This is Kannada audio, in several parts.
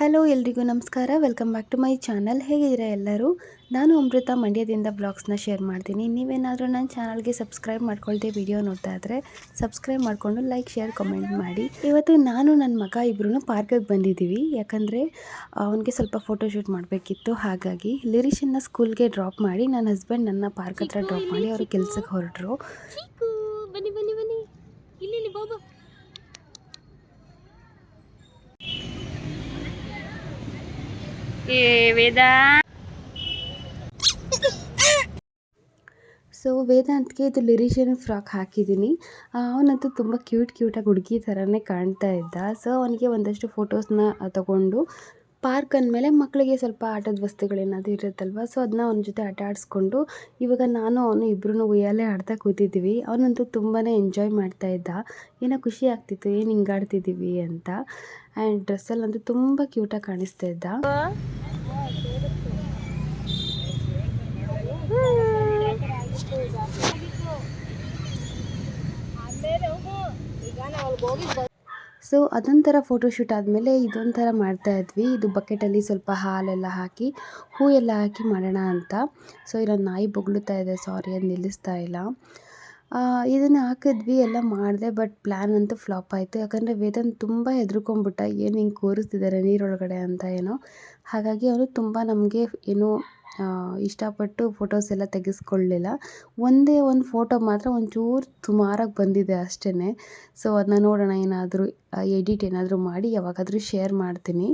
ಹಲೋ ಎಲ್ರಿಗೂ ನಮಸ್ಕಾರ. Welcome back to my channel. ಹೇಗಿದ್ದೀರಾ ಎಲ್ಲರೂ? ನಾನು ಅಮೃತ ಮಂಡ್ಯದಿಂದ ಬ್ಲಾಗ್ಸ್ನ ಶೇರ್ ಮಾಡ್ತೀನಿ. ನೀವೇನಾದರೂ ನನ್ನ ಚಾನಲ್ಗೆ ಸಬ್ಸ್ಕ್ರೈಬ್ ಮಾಡ್ಕೊಳ್ದೆ ವಿಡಿಯೋ ನೋಡ್ತಾ ಇದ್ದರೆ ಸಬ್ಸ್ಕ್ರೈಬ್ ಮಾಡಿಕೊಂಡು ಲೈಕ್ ಶೇರ್ ಕಮೆಂಟ್ ಮಾಡಿ. ಇವತ್ತು ನಾನು ನನ್ನ ಮಗ ಇಬ್ಬರೂ ಪಾರ್ಕಿಗೆ ಬಂದಿದ್ದೀವಿ. ಯಾಕಂದರೆ ಅವನಿಗೆ ಸ್ವಲ್ಪ ಫೋಟೋಶೂಟ್ ಮಾಡಬೇಕಿತ್ತು. ಹಾಗಾಗಿ ಲಿರಿಷನ್ನ ಸ್ಕೂಲ್ಗೆ ಡ್ರಾಪ್ ಮಾಡಿ ನನ್ನ ಹಸ್ಬೆಂಡ್ ನನ್ನ ಪಾರ್ಕ್ ಹತ್ರ ಡ್ರಾಪ್ ಮಾಡಿ ಅವರು ಕೆಲಸಕ್ಕೆ ಹೊರಟರು. ಬನ್ನಿ ಬನ್ನಿ ಬನ್ನಿ ಇಲ್ಲಿ ಬಾಬಾ. ವೇದ ಸೊ ವೇದಾಂತ್ಗೆ ಇದು ಲಿರಿಷನ್ ಫ್ರಾಕ್ ಹಾಕಿದ್ದೀನಿ. ಅವನಂತೂ ತುಂಬ ಕ್ಯೂಟಾಗಿ ಹುಡುಗಿ ಥರನೇ ಕಾಣ್ತಾ ಇದ್ದ. ಸೊ ಅವನಿಗೆ ಒಂದಷ್ಟು ಫೋಟೋಸ್ನ ತಗೊಂಡು ಪಾರ್ಕ್ ಅಂದಮೇಲೆ ಮಕ್ಕಳಿಗೆ ಸ್ವಲ್ಪ ಆಟದ ವಸ್ತುಗಳೇನಾದರೂ ಇರುತ್ತಲ್ವ, ಸೊ ಅದನ್ನ ಅವನ ಜೊತೆ ಆಟ ಆಡಿಸ್ಕೊಂಡು ಇವಾಗ ನಾನು ಅವನು ಇಬ್ಬರೂ ಉಯ್ಯಾಲೆ ಆಡ್ತಾ ಕೂತಿದ್ದೀವಿ. ಅವನಂತೂ ತುಂಬಾ ಎಂಜಾಯ್ ಮಾಡ್ತಾ ಇದ್ದ. ಏನೋ ಖುಷಿ ಆಗ್ತಿತ್ತು, ಏನು ಹಿಂಗಾಡ್ತಿದ್ದೀವಿ ಅಂತ. ಆ್ಯಂಡ್ ಡ್ರೆಸ್ಸಲ್ಲಂತೂ ತುಂಬ ಕ್ಯೂಟಾಗಿ ಕಾಣಿಸ್ತಾ ಇದ್ದ. ಸೊ ಅದೊಂಥರ ಫೋಟೋಶೂಟ್ ಆದಮೇಲೆ ಇದೊಂಥರ ಮಾಡ್ತಾಯಿದ್ವಿ. ಇದು ಬಕೆಟಲ್ಲಿ ಸ್ವಲ್ಪ ಹಾಲೆಲ್ಲ ಹಾಕಿ ಹೂ ಎಲ್ಲ ಹಾಕಿ ಮಾಡೋಣ ಅಂತ. ಸೊ ಇಲ್ಲೊಂದು ನಾಯಿ ಬೊಗಳುತ್ತಾ ಇದೆ, ಸಾರಿ ಅದು ನಿಲ್ಲಿಸ್ತಾ ಇಲ್ಲ. ಇದನ್ನು ಹಾಕಿದ್ವಿ, ಎಲ್ಲ ಮಾಡಿದೆ. ಬಟ್ ಪ್ಲ್ಯಾನ್ ಅಂತೂ ಫ್ಲಾಪ್ ಆಯಿತು. ಯಾಕಂದರೆ ವೇದಾಂತ್ ತುಂಬ ಹೆದರ್ಕೊಂಡ್ಬಿಟ್ಟ, ಏನು ಹಿಂಗೆ ಕೂರಿಸ್ತಿದ್ದಾರೆ ನೀರೊಳಗಡೆ ಅಂತ ಏನೋ. ಹಾಗಾಗಿ ಅವನು ತುಂಬ ನಮಗೆ ಏನೋ ಇಷ್ಟಪಟ್ಟು ಫೋಟೋಸ್ ಎಲ್ಲ ತೆಗೆಸ್ಕೊಳ್ಳಲಿಲ್ಲ. ಒಂದೇ ಒಂದು ಫೋಟೋ ಮಾತ್ರ ಒಂಚೂರು ಸುಮಾರಾಗಿ ಬಂದಿದೆ ಅಷ್ಟೇ. ಸೊ ಅದನ್ನ ನೋಡೋಣ, ಏನಾದರೂ ಎಡಿಟ್ ಏನಾದರೂ ಮಾಡಿ ಯಾವಾಗಾದರೂ ಶೇರ್ ಮಾಡ್ತೀನಿ.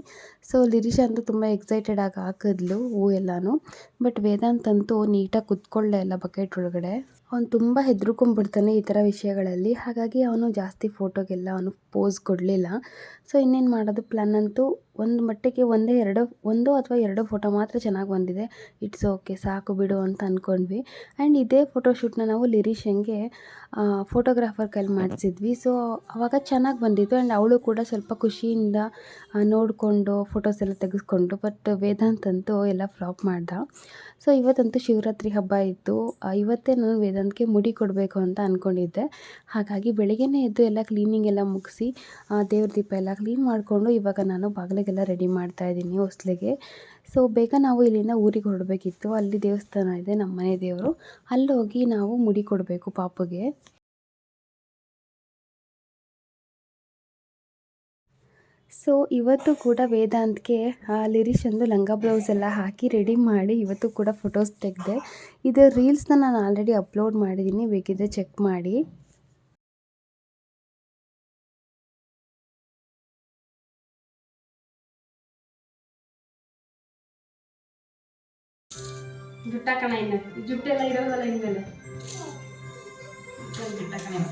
ಸೊ ಲಿರಿಷಾ ಅಂತೂ ತುಂಬ ಎಕ್ಸೈಟೆಡಾಗಿ ಹಾಕಿದ್ಲು ಹೂ ಎಲ್ಲನೂ. ಬಟ್ ವೇದಾಂತ್ ಅಂತೂ ನೀಟಾಗಿ ಕುತ್ಕೊಳ್ಳೇ ಇಲ್ಲ ಬಕೆಟ್ ಒಳಗಡೆ. ಅವನು ತುಂಬ ಹೆದರ್ಕೊಂಡ್ಬಿಡ್ತಾನೆ ಈ ಥರ ವಿಷಯಗಳಲ್ಲಿ. ಹಾಗಾಗಿ ಅವನು ಜಾಸ್ತಿ ಫೋಟೋಗೆಲ್ಲ ಅವನು ಪೋಸ್ ಕೊಡಲಿಲ್ಲ. ಸೊ ಇನ್ನೇನು ಮಾಡೋದು, ಪ್ಲ್ಯಾನ್ ಅಂತೂ ಒಂದು ಮಟ್ಟಿಗೆ ಒಂದು ಅಥವಾ ಎರಡು ಫೋಟೋ ಮಾತ್ರ ಚೆನ್ನಾಗಿ ಬಂದಿದೆ. ಇಟ್ಸ್ ಓಕೆ, ಸಾಕು ಬಿಡು ಅಂತ ಅಂದ್ಕೊಂಡ್ವಿ. ಆ್ಯಂಡ್ ಇದೇ ಫೋಟೋಶೂಟ್ನ ನಾವು ಲಿರಿಷನ್ಗೆ ಫೋಟೋಗ್ರಾಫರ್ ಕೈಲಿ ಮಾಡಿಸಿದ್ವಿ. ಸೊ ಆವಾಗ ಚೆನ್ನಾಗಿ ಬಂದಿತ್ತು. ಆ್ಯಂಡ್ ಅವಳು ಕೂಡ ಸ್ವಲ್ಪ ಖುಷಿಯಿಂದ ನೋಡಿಕೊಂಡು ಫೋಟೋಸ್ ಎಲ್ಲ ತೆಗೆಸ್ಕೊಂಡು. ಬಟ್ ವೇದಾಂತ್ ಅಂತೂ ಎಲ್ಲ ಫ್ಲಾಪ್ ಮಾಡ್ದ. ಸೊ ಇವತ್ತಂತೂ ಶಿವರಾತ್ರಿ ಹಬ್ಬ ಇತ್ತು. ಇವತ್ತೇ ನಾನು ವೇದಾಂತ್ಗೆ ಮುಡಿ ಕೊಡಬೇಕು ಅಂತ ಅಂದ್ಕೊಂಡಿದ್ದೆ. ಹಾಗಾಗಿ ಬೆಳಗ್ಗೆನೇ ಎದ್ದು ಎಲ್ಲ ಕ್ಲೀನಿಂಗ್ ಎಲ್ಲ ಮುಗಿಸಿ ದೇವ್ರ ದೀಪ ಎಲ್ಲ ಕ್ಲೀನ್ ಮಾಡಿಕೊಂಡು ಇವಾಗ ನಾನು ಬಾಗಿಲಿಗೆಲ್ಲ ರೆಡಿ ಮಾಡ್ತಾಯಿದ್ದೀನಿ ಹೊಸ್ಲಿಗೆ. ಸೊ ಬೇಗ ನಾವು ಇಲ್ಲಿಂದ ಊರಿಗೆ ಹೊರಡಬೇಕಿತ್ತು. ಅಲ್ಲಿ ದೇವಸ್ಥಾನ ಇದೆ, ನಮ್ಮ ಮನೆ ದೇವರು. ಅಲ್ಲೋಗಿ ನಾವು ಮುಡಿ ಕೊಡಬೇಕು ಪಾಪುಗೆ. ಸೊ ಇವತ್ತು ಕೂಡ ವೇದಾಂತ್ಗೆ ಲಿರಿಷಂದು ಲಂಗ ಬ್ಲೌಸ್ ಎಲ್ಲ ಹಾಕಿ ರೆಡಿ ಮಾಡಿ ಇವತ್ತು ಕೂಡ ಫೋಟೋಸ್ ತೆಗೆದೆ. ಇದು ರೀಲ್ಸ್ನ ನಾನು ಆಲ್ರೆಡಿ ಅಪ್ಲೋಡ್ ಮಾಡಿದ್ದೀನಿ, ಬೇಕಿದ್ದರೆ ಚೆಕ್ ಮಾಡಿ. ಜುಟ್ಟಾಕಣ ಇನ್ನು ಜುಟ್ಟೆಲ್ಲ ಇರೋದಲ್ಲ ಇನ್ಮೇಲೆ ಜುಟ್ಟಾಕಣ.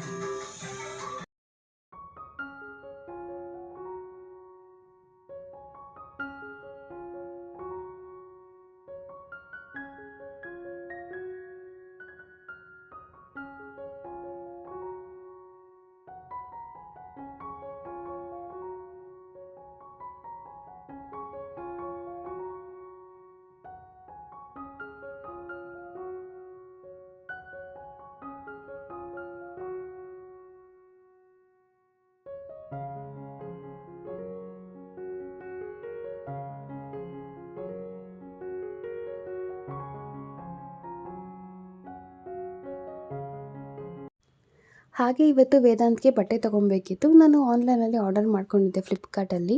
ಹಾಗೆ ಇವತ್ತು ವೇದಾಂತ್ಗೆ ಬಟ್ಟೆ ತೊಗೊಬೇಕಿತ್ತು. ನಾನು ಆನ್ಲೈನಲ್ಲಿ ಆರ್ಡರ್ ಮಾಡ್ಕೊಂಡಿದ್ದೆ ಫ್ಲಿಪ್ಕಾರ್ಟಲ್ಲಿ.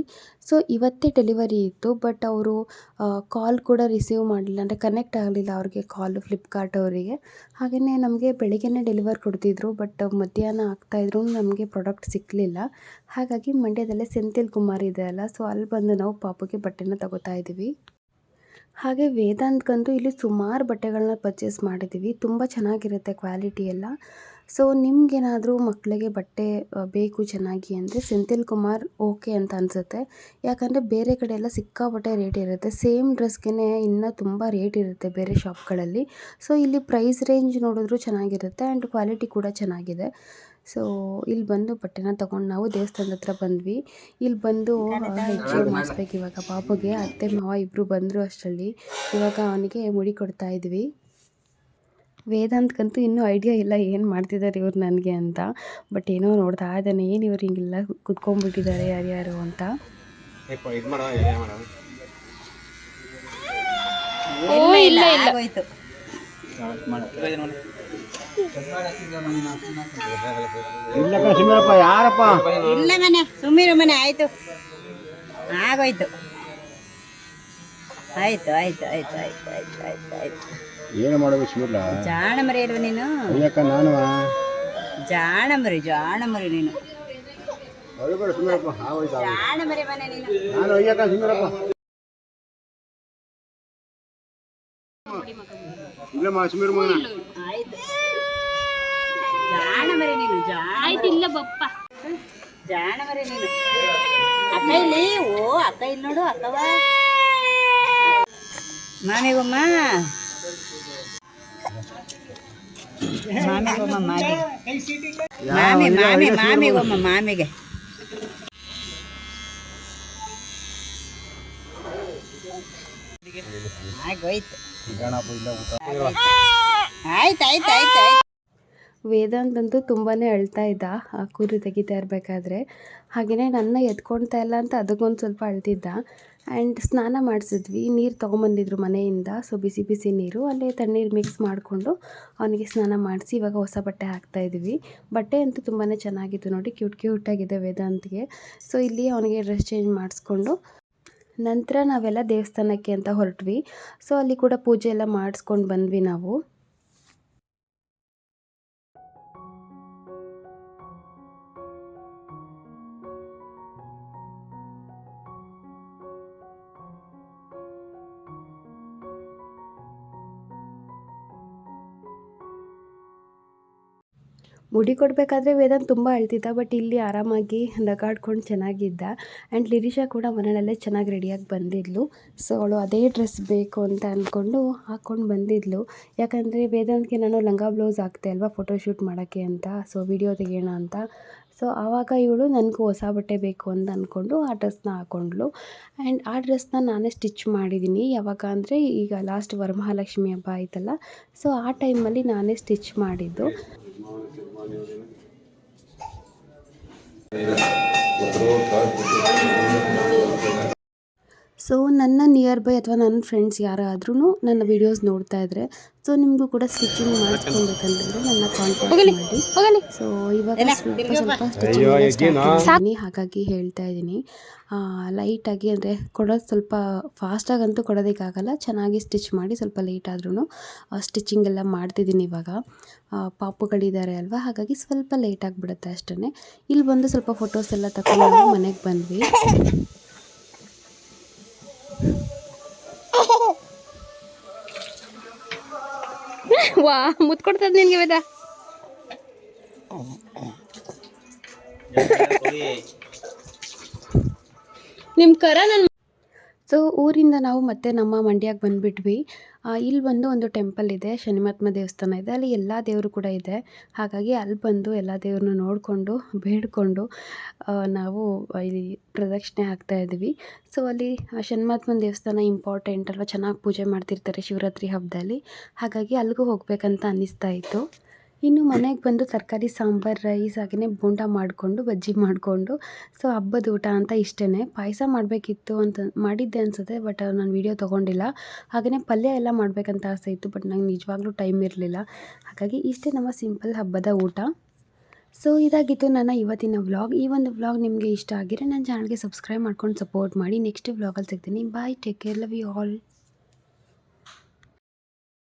ಸೊ ಇವತ್ತೇ ಡೆಲಿವರಿ ಇತ್ತು. ಬಟ್ ಅವರು ಕಾಲ್ ಕೂಡ ರಿಸೀವ್ ಮಾಡಲಿಲ್ಲ, ಅಂದರೆ ಕನೆಕ್ಟ್ ಆಗಲಿಲ್ಲ ಅವ್ರಿಗೆ ಕಾಲು ಫ್ಲಿಪ್ಕಾರ್ಟ್ ಅವರಿಗೆ. ಹಾಗೆಯೇ ನಮಗೆ ಬೆಳಿಗ್ಗೆನೇ ಡೆಲಿವರ್ ಕೊಡ್ತಿದ್ರು. ಬಟ್ ಮಧ್ಯಾಹ್ನ ಆಗ್ತಾಯಿದ್ರು ನಮಗೆ ಪ್ರಾಡಕ್ಟ್ ಸಿಕ್ಕಲಿಲ್ಲ. ಹಾಗಾಗಿ ಮಂಡ್ಯದಲ್ಲೇ ಸೆಂಥಿಲ್ ಕುಮಾರ್ ಇದೆ ಅಲ್ಲ, ಸೊ ಅಲ್ಲಿ ಬಂದು ನಾವು ಪಾಪುಗೆ ಬಟ್ಟೆನ ತಗೋತಾ ಇದ್ದೀವಿ. ಹಾಗೆ ವೇದಾಂತ್ಗಂತೂ ಇಲ್ಲಿ ಸುಮಾರು ಬಟ್ಟೆಗಳನ್ನ ಪರ್ಚೇಸ್ ಮಾಡಿದ್ದೀವಿ. ತುಂಬ ಚೆನ್ನಾಗಿರುತ್ತೆ ಕ್ವಾಲಿಟಿ ಎಲ್ಲ. ಸೊ ನಿಮಗೇನಾದರೂ ಮಕ್ಕಳಿಗೆ ಬಟ್ಟೆ ಬೇಕು ಚೆನ್ನಾಗಿ ಅಂದರೆ ಸೆಂಥಿಲ್ ಕುಮಾರ್ ಓಕೆ ಅಂತ ಅನಿಸುತ್ತೆ. ಯಾಕಂದರೆ ಬೇರೆ ಕಡೆ ಎಲ್ಲ ಸಿಕ್ಕಾಪಟ್ಟೆ ರೇಟ್ ಇರುತ್ತೆ. ಸೇಮ್ ಡ್ರೆಸ್ಗೆ ಇನ್ನೂ ತುಂಬ ರೇಟ್ ಇರುತ್ತೆ ಬೇರೆ ಶಾಪ್ಗಳಲ್ಲಿ. ಸೊ ಇಲ್ಲಿ ಪ್ರೈಸ್ ರೇಂಜ್ ನೋಡಿದ್ರೂ ಚೆನ್ನಾಗಿರುತ್ತೆ ಆ್ಯಂಡ್ ಕ್ವಾಲಿಟಿ ಕೂಡ ಚೆನ್ನಾಗಿದೆ. ಸೊ ಇಲ್ಲಿ ಬಂದು ಬಟ್ಟೆನ ತೊಗೊಂಡು ನಾವು ದೇವಸ್ಥಾನದ ಹತ್ರ ಬಂದ್ವಿ. ಇಲ್ಲಿ ಬಂದು ಹೆಜ್ಜೆ ಮಾಡಿಸ್ಬೇಕು ಇವಾಗ ಪಾಪುಗೆ. ಅತ್ತೆ ಮಾವ ಇಬ್ಬರು ಬಂದರು ಅಷ್ಟರಲ್ಲಿ. ಇವಾಗ ಅವನಿಗೆ ಮುಡಿ ಕೊಡ್ತಾ ಇದ್ವಿ. ವೇದಾಂತ್ಗಂತೂ ಇನ್ನೂ ಐಡಿಯಾ ಇಲ್ಲ ಏನು ಮಾಡ್ತಿದ್ದಾರೆ ಇವ್ರು ನನಗೆ ಅಂತ. ಬಟ್ ಏನೋ ನೋಡ್ತಾ ಇದ್ದಾನೆ, ಏನು ಇವ್ರು ಹಿಂಗೆಲ್ಲ ಕುತ್ಕೊಂಡ್ಬಿಟ್ಟಿದ್ದಾರೆ ಯಾರ್ಯಾರು ಅಂತ. ಇದು ಮಾಡೋ ಏನೇ ಮಾಡೋ ಇಲ್ಲ ಇಲ್ಲ ಆಗೋಯ್ತು. ಇಲ್ಲ ಸುಮ್ಮನಪ್ಪ ಯಾರಪ್ಪ ಇಲ್ಲ ಮನೆ ಸುಮ್ಮನೆ ಮನೆ ಆಯ್ತು ಆಗೋಯ್ತು. ಆಯ್ತು ಆಯ್ತು ಆಯ್ತು ಆಯ್ತು ಆಯ್ತು ಆಯ್ತು ಆಯ್ತು. ಏನು ಮಾಡೋದು ಸುಮ್ಮಲ್ಲ ಜಾಣ ಮರಿ ಅಲ್ವ ನೀನು? ಅಯ್ಯಕ್ಕ ನಾನು ಜಾಣ ಮರಿ ನೀನು. ಅಳ್ಬೇಡ ಸುಮ್ಮನಪ್ಪ ಆಗೋಯ್ತು ಜಾಣ ಮರಿ ಮನೆ ನೀನು. ನಾನು ಅಯ್ಯಕ್ಕ ಸುಮ್ಮನಪ್ಪ ಇಲ್ಲಮ್ಮ ಸುಮ್ಮನೆ ಮಗನ ಆಯ್ತು ಜಾಣ ಮರಿ ನೀನು. ಆಯ್ತು ಇಲ್ಲ ಬಪ್ಪ. ಜಾಣ ಮರಿ ನೀನು. ಅಕ್ಕ ಇಲ್ಲಿ ಅಕ್ಕ ಇಲ್ಲಿ ನೋಡು ಅಕ್ಕವ ಮಾಮಿಗೊಮ್ಮ ಮಾಮಿಗೊಮ್ಮ ಮಾಮಿಗೆ ಆಗೋಯ್ತು. ಆಯ್ತು ಆಯ್ತು ಆಯ್ತು ಆಯ್ತು. ವೇದಾಂತ್ ಅಂತೂ ತುಂಬಾ ಅಳ್ತಾ ಇದ್ದ ಆ ಕುರಿ ತೆಗಿತಾ ಇರಬೇಕಾದ್ರೆ. ಹಾಗೆಯೇ ನನ್ನ ಎತ್ಕೊಳ್ತಾ ಇಲ್ಲ ಅಂತ ಅದಕ್ಕೊಂದು ಸ್ವಲ್ಪ ಅಳ್ತಿದ್ದ. ಆ್ಯಂಡ್ ಸ್ನಾನ ಮಾಡಿಸಿದ್ವಿ, ನೀರು ತೊಗೊಂಬಂದಿದ್ರು ಮನೆಯಿಂದ. ಸೊ ಬಿಸಿ ಬಿಸಿ ನೀರು ಅಲ್ಲೇ ತಣ್ಣೀರು ಮಿಕ್ಸ್ ಮಾಡಿಕೊಂಡು ಅವನಿಗೆ ಸ್ನಾನ ಮಾಡಿಸಿ ಇವಾಗ ಹೊಸ ಬಟ್ಟೆ ಹಾಕ್ತಾಯಿದ್ವಿ. ಬಟ್ಟೆ ಅಂತೂ ತುಂಬಾ ಚೆನ್ನಾಗಿತ್ತು ನೋಡಿ, ಕ್ಯೂಟಾಗಿದೆ ವೇದಾಂತ್ಗೆ. ಸೊ ಇಲ್ಲಿ ಅವನಿಗೆ ಡ್ರೆಸ್ ಚೇಂಜ್ ಮಾಡಿಸ್ಕೊಂಡು ನಂತರ ನಾವೆಲ್ಲ ದೇವಸ್ಥಾನಕ್ಕೆ ಅಂತ ಹೊರಟ್ವಿ. ಸೊ ಅಲ್ಲಿ ಕೂಡ ಪೂಜೆ ಎಲ್ಲ ಮಾಡಿಸ್ಕೊಂಡು ಬಂದ್ವಿ ನಾವು. ಮುಡಿ ಕೊಡಬೇಕಾದ್ರೆ ವೇದಾಂತ್ ತುಂಬ ಅಳ್ತಿದ್ದ, ಬಟ್ ಇಲ್ಲಿ ಆರಾಮಾಗಿ ನಗಾಡ್ಕೊಂಡು ಚೆನ್ನಾಗಿದ್ದ. ಆ್ಯಂಡ್ ಲಿರಿಷಾ ಕೂಡ ಮನೆಯಲ್ಲೇ ಚೆನ್ನಾಗಿ ರೆಡಿಯಾಗಿ ಬಂದಿದ್ಲು. ಸೊ ಅವಳು ಅದೇ ಡ್ರೆಸ್ ಬೇಕು ಅಂತ ಅಂದ್ಕೊಂಡು ಹಾಕ್ಕೊಂಡು ಬಂದಿದ್ಲು. ಯಾಕಂದರೆ ವೇದಾಂತ್ಗೆ ನಾನು ಲಂಗ ಬ್ಲೌಸ್ ಹಾಕ್ತೆ ಅಲ್ವಾ ಫೋಟೋಶೂಟ್ ಮಾಡೋಕ್ಕೆ ಅಂತ, ಸೊ ವಿಡಿಯೋ ತೆಗೆಯೋಣ ಅಂತ. ಸೊ ಆವಾಗ ಇವಳು ನನಗೂ ಹೊಸ ಬಟ್ಟೆ ಬೇಕು ಅಂತ ಅಂದ್ಕೊಂಡು ಆ ಡ್ರೆಸ್ನ ಹಾಕ್ಕೊಂಡ್ಳು. ಆ್ಯಂಡ್ ಆ ಡ್ರೆಸ್ನ ನಾನೇ ಸ್ಟಿಚ್ ಮಾಡಿದ್ದೀನಿ. ಯಾವಾಗ ಅಂದರೆ ಈಗ ಲಾಸ್ಟ್ ವರಮಹಾಲಕ್ಷ್ಮಿ ಹಬ್ಬ ಆಯ್ತಲ್ಲ, ಸೊ ಆ ಟೈಮಲ್ಲಿ ನಾನೇ ಸ್ಟಿಚ್ ಮಾಡಿದ್ದು. ಸೊ ನನ್ನ ನಿಯರ್ ಬೈ ಅಥವಾ ನನ್ನ ಫ್ರೆಂಡ್ಸ್ ಯಾರಾದ್ರೂ ನನ್ನ ವೀಡಿಯೋಸ್ ನೋಡ್ತಾ ಇದ್ದರೆ, ಸೊ ನಿಮಗೂ ಕೂಡ ಸ್ಟಿಚಿಂಗ್ ಮಾಡಿಸ್ಕೊಬೇಕಂತಂದರೆ ನನ್ನ ಕಾಂಟ್ಯಾಕ್ಟ್ ಮಾಡಿ. ಸೊ ಇವಾಗ ಸ್ವಲ್ಪ ಸ್ಟಿಚಿಂಗ್ ಹಾಗಾಗಿ ಹೇಳ್ತಾ ಇದ್ದೀನಿ. ಲೈಟಾಗಿ ಅಂದರೆ ಕೊಡೋದು ಸ್ವಲ್ಪ ಫಾಸ್ಟಾಗಂತೂ ಕೊಡೋದಕ್ಕಾಗಲ್ಲ, ಚೆನ್ನಾಗಿ ಸ್ಟಿಚ್ ಮಾಡಿ ಸ್ವಲ್ಪ ಲೇಟ್ ಆದ್ರೂ ಸ್ಟಿಚಿಂಗ್ ಎಲ್ಲ ಮಾಡ್ತಿದ್ದೀನಿ ಇವಾಗ. ಪಾಪುಗಳಿದ್ದಾರೆ ಅಲ್ವಾ, ಹಾಗಾಗಿ ಸ್ವಲ್ಪ ಲೇಟ್ ಆಗಿಬಿಡುತ್ತೆ ಅಷ್ಟೇ. ಇಲ್ಲಿ ಬಂದು ಸ್ವಲ್ಪ ಫೋಟೋಸ್ ಎಲ್ಲ ತಗೊಂಡು ನಾವು ಮನೆಗೆ ಬಂದ್ವಿ. ವಾ ಮುತ್ತು ಕೊಡ್ತದ ನಿನಗೆ ವೇದ. ನಿಮ್ಮ ಕರ ನನ್ನ. ಸೊ ಊರಿಂದ ನಾವು ಮತ್ತೆ ನಮ್ಮ ಮಂಡ್ಯಕ್ಕೆ ಬಂದುಬಿಟ್ವಿ. ಇಲ್ಲಿ ಬಂದು ಒಂದು ಟೆಂಪಲ್ ಇದೆ, ಶನಿಮಹಾತ್ಮ ದೇವಸ್ಥಾನ ಇದೆ, ಅಲ್ಲಿ ಎಲ್ಲ ದೇವರು ಕೂಡ ಇದೆ. ಹಾಗಾಗಿ ಅಲ್ಲಿ ಬಂದು ಎಲ್ಲ ದೇವ್ರನ್ನ ನೋಡಿಕೊಂಡು ಬೇಡಿಕೊಂಡು ನಾವು ಇಲ್ಲಿ ಪ್ರದಕ್ಷಿಣೆ ಹಾಕ್ತಾಯಿದ್ವಿ. ಸೊ ಅಲ್ಲಿ ಶನಿಮಹಾತ್ಮನ ದೇವಸ್ಥಾನ ಇಂಪಾರ್ಟೆಂಟ್ ಅಲ್ವಾ, ಚೆನ್ನಾಗಿ ಪೂಜೆ ಮಾಡ್ತಿರ್ತಾರೆ ಶಿವರಾತ್ರಿ ಹಬ್ಬದಲ್ಲಿ. ಹಾಗಾಗಿ ಅಲ್ಲಿಗೂ ಹೋಗಬೇಕಂತ ಅನ್ನಿಸ್ತಾ ಇತ್ತು. ಇನ್ನು ಮನೆಗೆ ಬಂದು ತರಕಾರಿ ಸಾಂಬಾರು, ರೈಸ್ ಹಾಗೆಯೇ ಬೋಂಡ ಮಾಡಿಕೊಂಡು ಬಜ್ಜಿ ಮಾಡಿಕೊಂಡು, ಸೊ ಹಬ್ಬದ ಊಟ ಅಂತ ಇಷ್ಟೇ. ಪಾಯಸ ಮಾಡಬೇಕಿತ್ತು ಅಂತ ಮಾಡಿದ್ದೆ ಅನಿಸುತ್ತೆ, ಬಟ್ ನಾನು ವೀಡಿಯೋ ತೊಗೊಂಡಿಲ್ಲ. ಹಾಗೆಯೇ ಪಲ್ಯ ಎಲ್ಲ ಮಾಡಬೇಕಂತ ಆಸೆ ಇತ್ತು, ಬಟ್ ನಂಗೆ ನಿಜವಾಗ್ಲೂ ಟೈಮ್ ಇರಲಿಲ್ಲ. ಹಾಗಾಗಿ ಇಷ್ಟೇ ನಮ್ಮ ಸಿಂಪಲ್ ಹಬ್ಬದ ಊಟ. ಸೊ ಇದಾಗಿತ್ತು ನನ್ನ ಇವತ್ತಿನ ವ್ಲಾಗ್. ಈ ಒಂದು ವ್ಲಾಗ್ ನಿಮಗೆ ಇಷ್ಟ ಆಗಿದ್ರೆ ನನ್ನ ಚಾನಲ್ಗೆ ಸಬ್ಸ್ಕ್ರೈಬ್ ಮಾಡ್ಕೊಂಡು ಸಪೋರ್ಟ್ ಮಾಡಿ. ನೆಕ್ಸ್ಟ್ ವ್ಲಾಗಲ್ಲಿ ಸಿಗ್ತೀನಿ. Bye, take care, love you all.